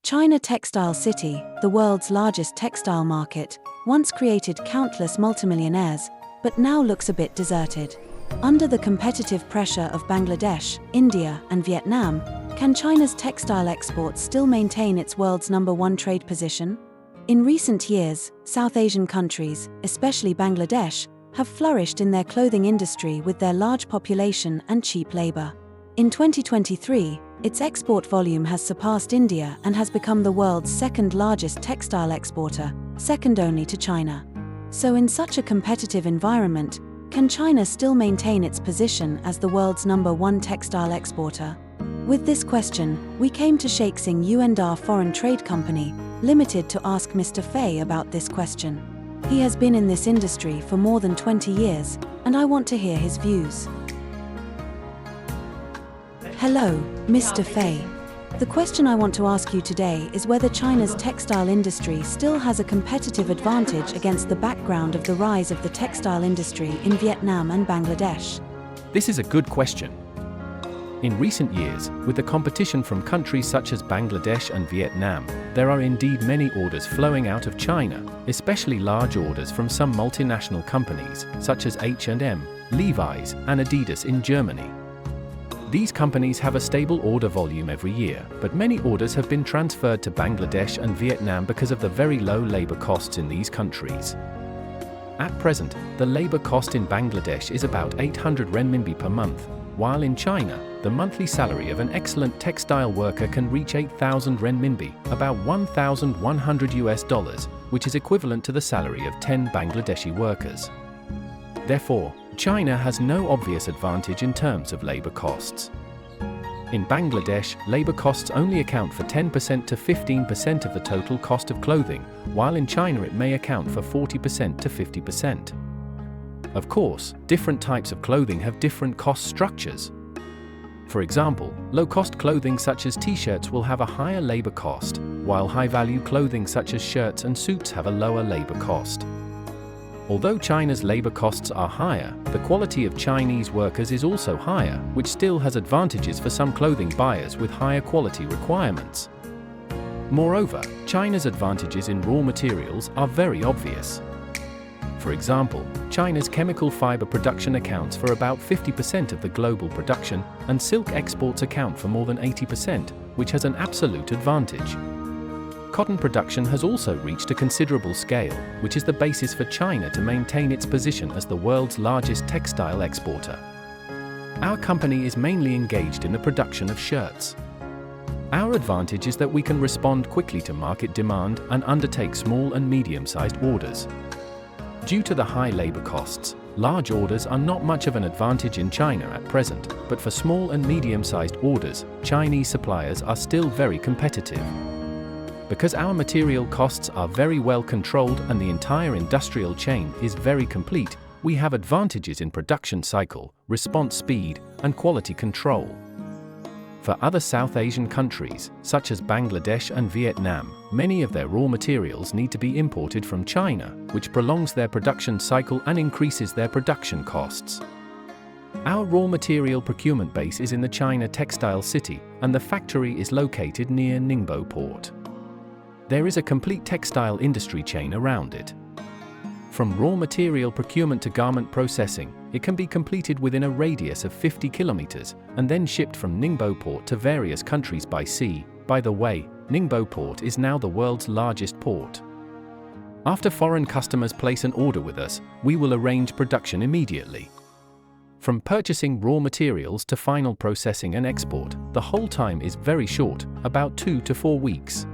China Textile City, the world's largest textile market, once created countless multimillionaires, but now looks a bit deserted. Under the competitive pressure of Bangladesh, India, and Vietnam, can China's textile exports still maintain its world's #1 trade position? In recent years, South Asian countries, especially Bangladesh, have flourished in their clothing industry with their large population and cheap labor. In 2023, its export volume has surpassed India and has become the world's second-largest textile exporter, second only to China. So in such a competitive environment, can China still maintain its position as the world's #1 textile exporter? With this question, we came to Shaoxing Yuandar Foreign Trade Company, Limited, to ask Mr. Fei about this question. He has been in this industry for more than 20 years, and I want to hear his views. Hello, Mr. Fei. The question I want to ask you today is whether China's textile industry still has a competitive advantage against the background of the rise of the textile industry in Vietnam and Bangladesh. This is a good question. In recent years, with the competition from countries such as Bangladesh and Vietnam, there are indeed many orders flowing out of China, especially large orders from some multinational companies, such as H&M, Levi's, and Adidas in Germany. These companies have a stable order volume every year, but many orders have been transferred to Bangladesh and Vietnam because of the very low labor costs in these countries. At present, the labor cost in Bangladesh is about 800 renminbi per month, while in China, the monthly salary of an excellent textile worker can reach 8,000 renminbi, about $1,100, which is equivalent to the salary of 10 Bangladeshi workers. Therefore, China has no obvious advantage in terms of labor costs. In Bangladesh, labor costs only account for 10% to 15% of the total cost of clothing, while in China it may account for 40% to 50%. Of course, different types of clothing have different cost structures. For example, low-cost clothing such as t-shirts will have a higher labor cost, while high-value clothing such as shirts and suits have a lower labor cost. Although China's labor costs are higher, the quality of Chinese workers is also higher, which still has advantages for some clothing buyers with higher quality requirements. Moreover, China's advantages in raw materials are very obvious. For example, China's chemical fiber production accounts for about 50% of the global production, and silk exports account for more than 80%, which has an absolute advantage. Cotton production has also reached a considerable scale, which is the basis for China to maintain its position as the world's largest textile exporter. Our company is mainly engaged in the production of shirts. Our advantage is that we can respond quickly to market demand and undertake small and medium-sized orders. Due to the high labor costs, large orders are not much of an advantage in China at present, but for small and medium-sized orders, Chinese suppliers are still very competitive. Because our material costs are very well controlled and the entire industrial chain is very complete, we have advantages in production cycle, response speed, and quality control. For other South Asian countries, such as Bangladesh and Vietnam, many of their raw materials need to be imported from China, which prolongs their production cycle and increases their production costs. Our raw material procurement base is in the China Textile City, and the factory is located near Ningbo port. There is a complete textile industry chain around it. From raw material procurement to garment processing, it can be completed within a radius of 50 kilometers and then shipped from Ningbo port to various countries by sea. By the way, Ningbo port is now the world's largest port. After foreign customers place an order with us, we will arrange production immediately. From purchasing raw materials to final processing and export, the whole time is very short, about 2 to 4 weeks.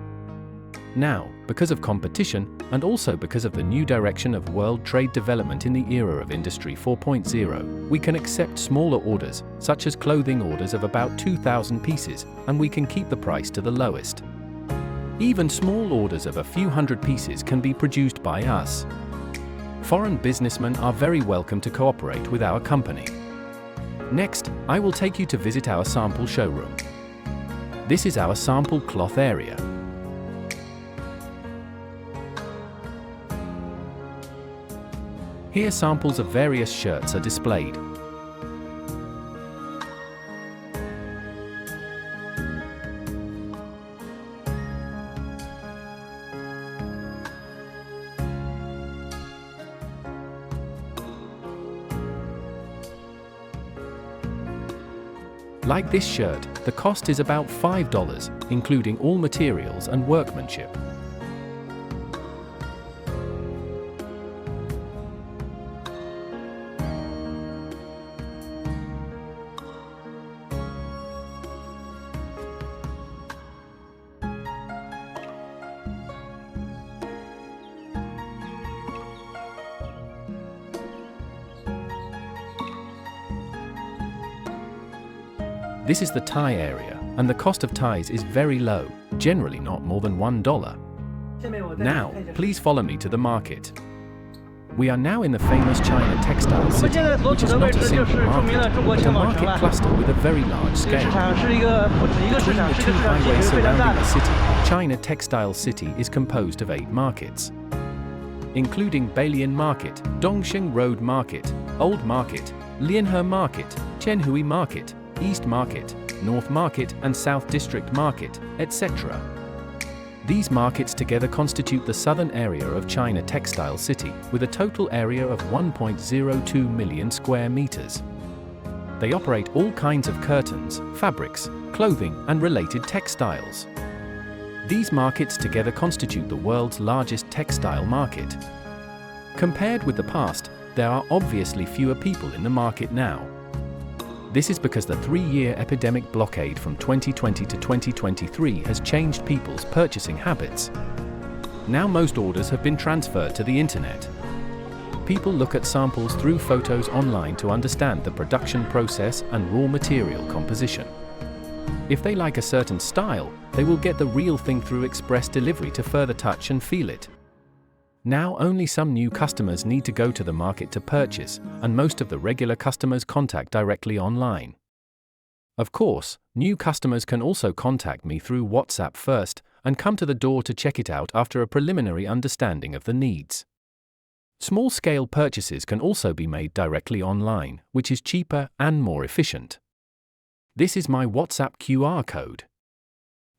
Now, because of competition, and also because of the new direction of world trade development in the era of Industry 4.0, we can accept smaller orders, such as clothing orders of about 2,000 pieces, and we can keep the price to the lowest. Even small orders of a few hundred pieces can be produced by us. Foreign businessmen are very welcome to cooperate with our company. Next, I will take you to visit our sample showroom. This is our sample cloth area. Here samples of various shirts are displayed. Like this shirt, the cost is about $5, including all materials and workmanship. This is the tie area, and the cost of ties is very low, generally not more than $1. Now, please follow me to the market. We are now in the famous China Textile City, which is not a single market, but a market cluster with a very large scale. Between the two highways surrounding the city, China Textile City is composed of 8 markets, including Bailian Market, Dongsheng Road Market, Old Market, Lianhe Market, Chenhui Market, East Market, North Market and South District Market, etc. These markets together constitute the southern area of China Textile City, with a total area of 1.02 million square meters. They operate all kinds of curtains, fabrics, clothing and related textiles. These markets together constitute the world's largest textile market. Compared with the past, there are obviously fewer people in the market now. This is because the 3-year epidemic blockade from 2020 to 2023 has changed people's purchasing habits. Now most orders have been transferred to the internet. People look at samples through photos online to understand the production process and raw material composition. If they like a certain style, they will get the real thing through express delivery to further touch and feel it. Now only some new customers need to go to the market to purchase, and most of the regular customers contact directly online. Of course, new customers can also contact me through WhatsApp first and come to the door to check it out after a preliminary understanding of the needs. Small-scale purchases can also be made directly online, which is cheaper and more efficient. This is my WhatsApp QR code.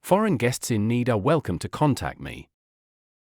Foreign guests in need are welcome to contact me.